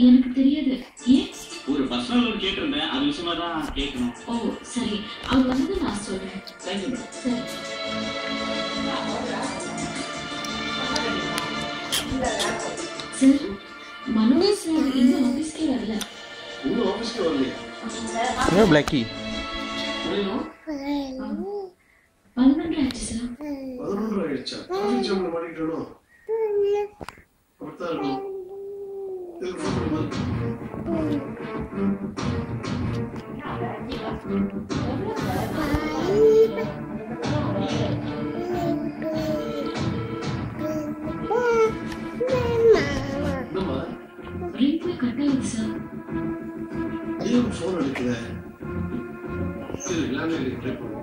எனக்கு தெரியாது. ஏன்? ஒரு பர்சனல் லோன் கேட்டிருந்தேன், அது விஷயமா தான் கேட்கணும். ஓ சரி, அவங்க வந்து நான் சொல்றேன். Thank you madam. சரி. சார், மனோஜ் சார் இன்னும் ஆஃபீஸ்க்கே வரல. இன்னும் ஆஃபீஸ்க்கு வரலையா? என்ன பிளாக்கி? 11 ஆயிடுச்சு சார். 11 ஆயிடுச்சா? டிராஃபிக் ஜாம்ல மாட்டிக்கிட்டோனோ? அப்படித்தான் இருக்கும். இதுக்கு ஃபோன் பண்ணு. என்னம்மா? ரிங் போய் கட் ஆயிடுச்சு சார். ஏன் ஃபோன் அடிக்கல? சரி, லேண்ட்லைனுக்கு ட்ரை பண்ணு.